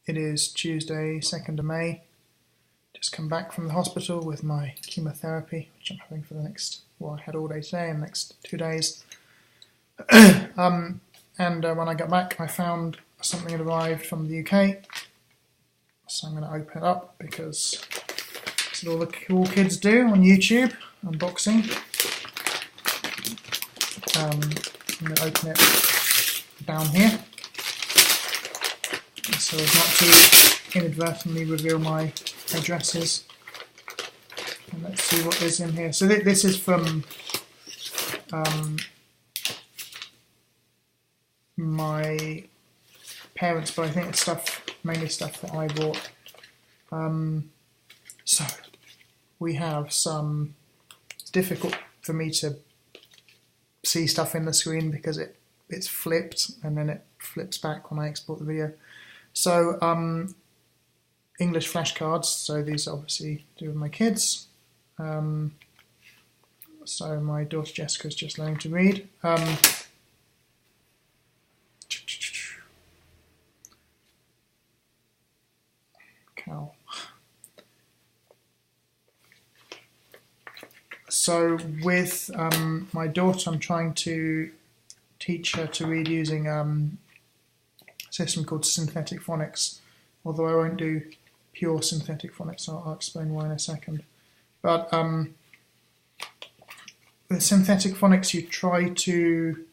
It is Tuesday, 2nd of May. Just come back from the hospital with my chemotherapy, which I'm having for the next, well, I had all day today and the next 2 days. And when I got back, I found something had arrived from the UK. So I'm going to open it up because that's what all the cool kids do on YouTube, unboxing. I'm going to open it down here, so as not to inadvertently reveal my addresses. And let's see what is in here. So this is from my parents, but I think it's mainly stuff that I bought. So we have some. It's difficult for me to see stuff in the screen because it's flipped and then it flips back when I export the video. So English flashcards. So these obviously do with my kids. So my daughter Jessica's just learning to read. Cow. So with my daughter, I'm trying to teach her to read using a system called synthetic phonics, although I won't do pure synthetic phonics. I'll explain why in a second. But with synthetic phonics, you try to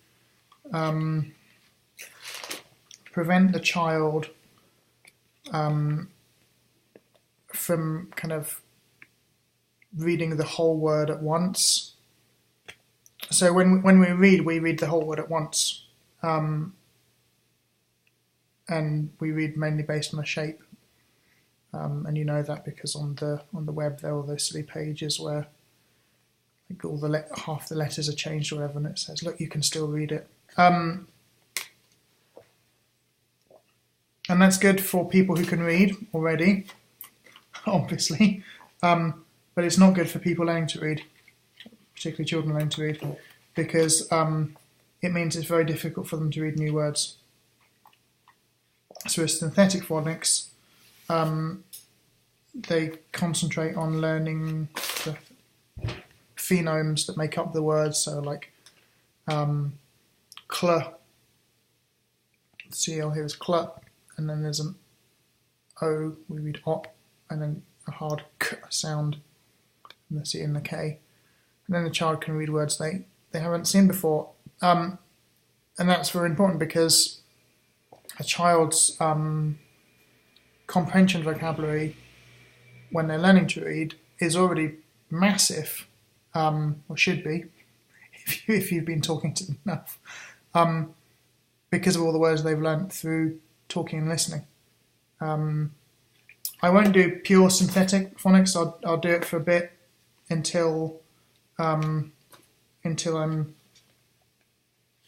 prevent the child from kind of reading the whole word at once. So when we read the whole word at once, and we read mainly based on a shape. And you know that because on the web there are all those silly pages where like all the half the letters are changed or whatever, and it says, "Look, you can still read it." And that's good for people who can read already, obviously. But it's not good for people learning to read, particularly children learning to read, because it means it's very difficult for them to read new words. So with synthetic phonics, they concentrate on learning the phonemes that make up the words. So like cl, CL here is cl, and then there's an O, we read op, and then a hard k sound in the C and the K. And then the child can read words they haven't seen before. And that's very important because a child's comprehension vocabulary when they're learning to read is already massive, or should be, if you've been talking to them enough, because of all the words they've learnt through talking and listening. I won't do pure synthetic phonics. I'll do it for a bit until I'm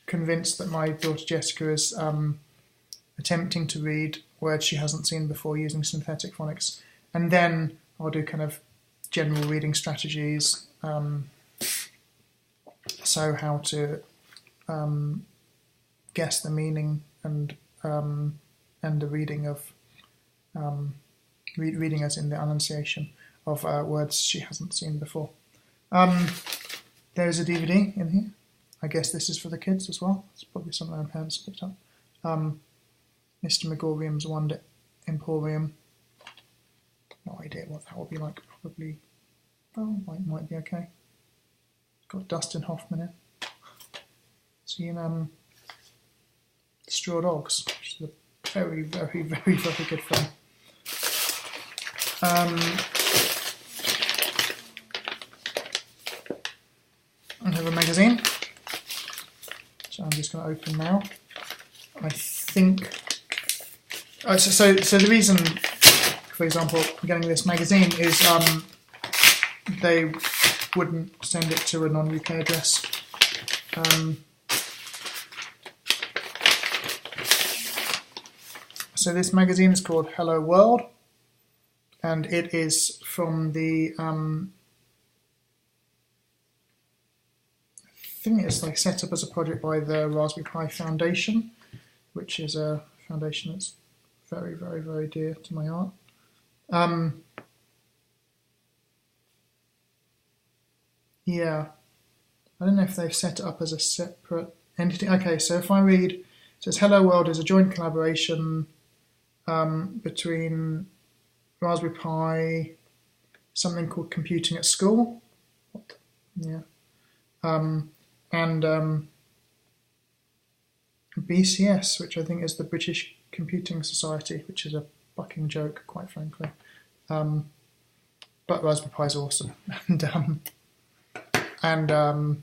convinced that my daughter Jessica is attempting to read words she hasn't seen before using synthetic phonics, and then I'll do kind of general reading strategies. So how to guess the meaning and the reading of reading as in the enunciation of words she hasn't seen before. There's a DVD in here. I guess this is for the kids as well. It's probably something my parents picked up. Mr. Megorium's Wonder Emporium. No idea what that will be like. Probably, well, might be okay. Got Dustin Hoffman in. Seen Straw Dogs, which is a very, very, very, very good film. I have a magazine, so I'm just going to open now. I think. So the reason, for example, getting this magazine is they wouldn't send it to a non-UK address. So this magazine is called Hello World, and it is from the I think it's like set up as a project by the Raspberry Pi Foundation, which is a foundation that's very, very, very dear to my heart. Yeah, I don't know if they've set it up as a separate entity. Okay, so if I read, it says Hello World is a joint collaboration between Raspberry Pi, something called Computing at School, yeah, and BCS, which I think is the British Computing Society, which is a fucking joke, quite frankly. But Raspberry Pi is awesome, and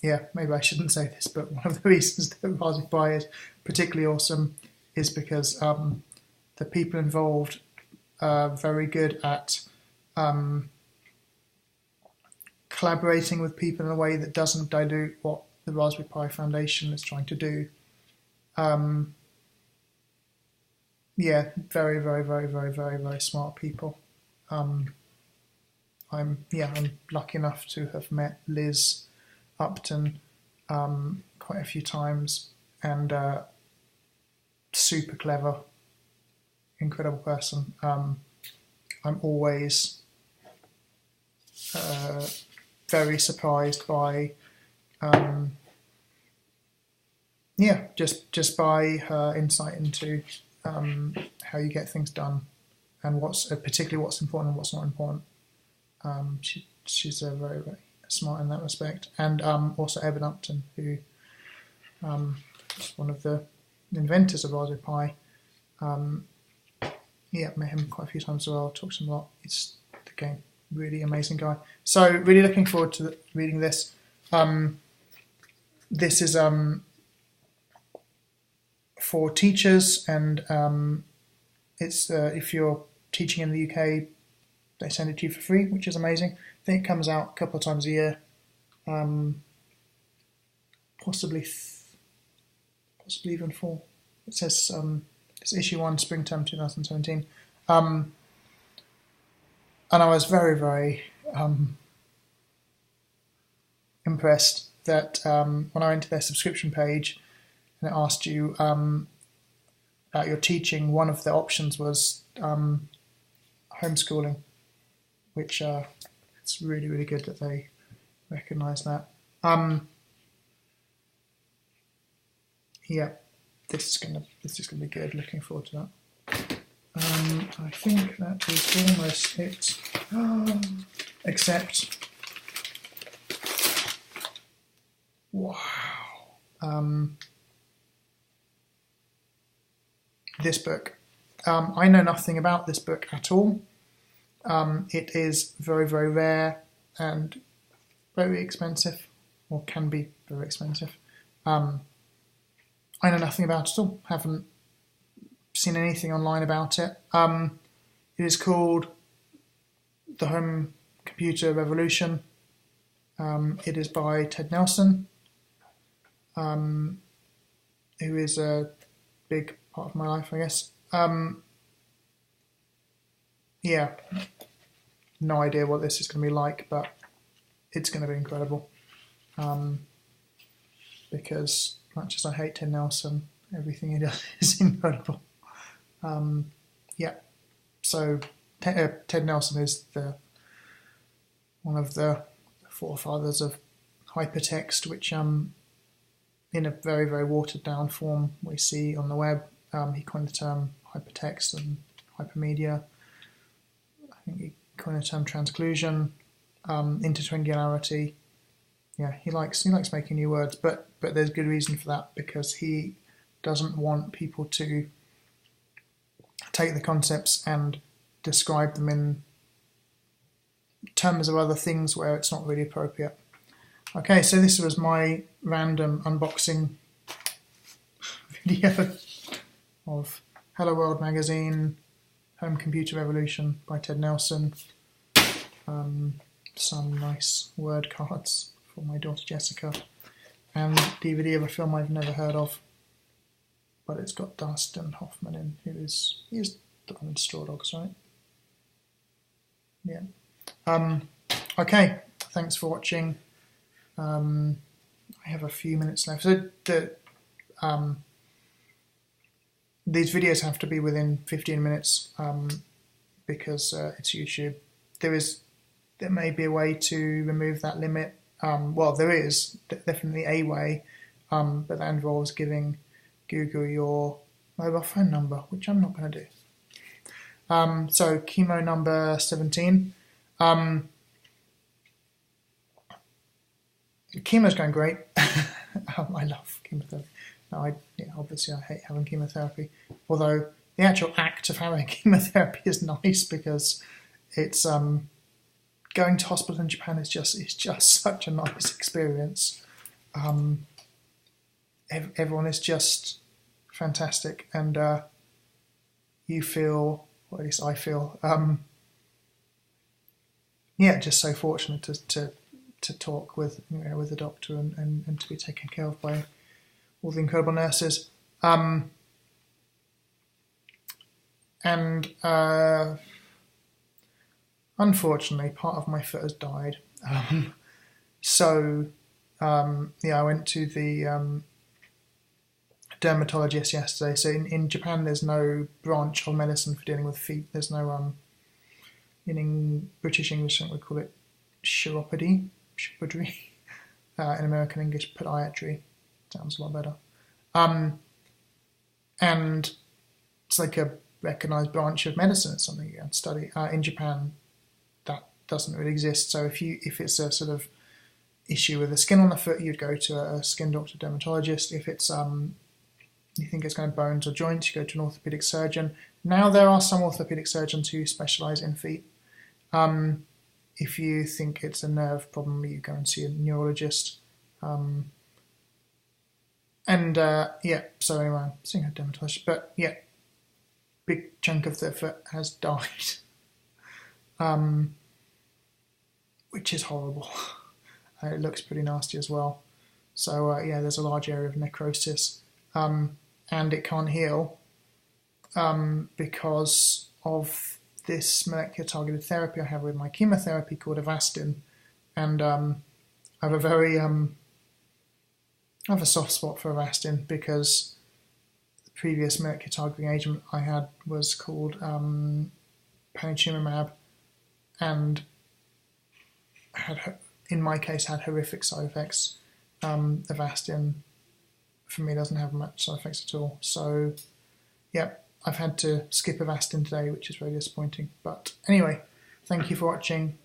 yeah, maybe I shouldn't say this, but one of the reasons that Raspberry Pi is particularly awesome is because the people involved are very good at collaborating with people in a way that doesn't dilute what the Raspberry Pi Foundation is trying to do. Yeah, very, very, very, very, very, very smart people. I'm lucky enough to have met Liz Upton quite a few times, and super clever, incredible person. I'm always very surprised by just by her insight into how you get things done, and particularly what's important and what's not important. She's very, very smart in that respect. And also Eben Upton, who is one of the inventors of Raspberry Pi. Met him quite a few times as well, talked to him a lot. He's, again, really amazing guy. So really looking forward to reading this. This is for teachers, and it's if you're teaching in the UK, they send it to you for free, which is amazing. I think it comes out a couple of times a year, possibly even 4. It says it's issue 1, spring term 2017, and I was very, very impressed that when I went to their subscription page and it asked you about your teaching, one of the options was homeschooling, which it's really, really good that they recognise that. Yeah, this is gonna be good. Looking forward to that. I think that is almost it. Except, wow. This book. I know nothing about this book at all. It is very, very rare and very expensive, or can be very expensive. I know nothing about it at all. Haven't seen anything online about it. It is called The Home Computer Revolution. It is by Ted Nelson, who is a big part of my life, I guess. Yeah, no idea what this is going to be like, but it's going to be incredible. Because much as I hate Ted Nelson, everything he does is incredible. So Ted Nelson is one of the forefathers of hypertext, which in a very, very watered down form we see on the web. He coined the term hypertext and hypermedia. I think he coined the term transclusion, intertwingularity. Yeah, he likes making new words, but there's good reason for that, because he doesn't want people to take the concepts and describe them in terms of other things where it's not really appropriate. Okay, so this was my random unboxing video of Hello World magazine, Home Computer Revolution by Ted Nelson. Some nice word cards for my daughter Jessica, and DVD of a film I've never heard of, but it's got Dustin Hoffman in, he's the one in Straw Dogs, right? Yeah. Okay, thanks for watching. I have a few minutes left. So These videos have to be within 15 minutes because it's YouTube. There may be a way to remove that limit. Well, there is definitely a way, but that involves giving Google your mobile phone number, which I'm not going to do. So chemo number 17. Chemo's going great. I love chemotherapy. Obviously I hate having chemotherapy, although the actual act of having chemotherapy is nice because it's going to hospital in Japan is just such a nice experience. Everyone is just fantastic, and you feel, or at least I feel, just so fortunate to talk with with the doctor and to be taken care of by all the incredible nurses. Unfortunately, part of my foot has died. I went to the dermatologist yesterday. So in Japan, there's no branch of medicine for dealing with feet. There's no, in British English, I think we call it chiropody. In American English, podiatry. Sounds a lot better. And it's like a recognised branch of medicine. It's something you have to study. In Japan, that doesn't really exist. So if it's a sort of issue with the skin on the foot, you'd go to a skin doctor, dermatologist. If it's you think it's kind of bones or joints, you go to an orthopaedic surgeon. Now there are some orthopaedic surgeons who specialise in feet. If you think it's a nerve problem, you go and see a neurologist. So anyway, I'm seeing a dermatologist. But yeah, big chunk of the foot has died, which is horrible. It looks pretty nasty as well. So there's a large area of necrosis, and it can't heal because of this molecular targeted therapy I have with my chemotherapy called Avastin, and I have a very I have a soft spot for Avastin because the previous molecular targeting agent I had was called panitumumab, and in my case had horrific side effects. Avastin for me doesn't have much side effects at all. So I've had to skip Avastin today, which is very disappointing. But anyway, thank you for watching.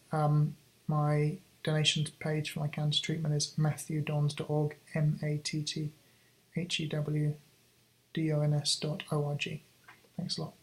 My donations page for my cancer treatment is matthewdons.org, matthewdons.org. Thanks a lot.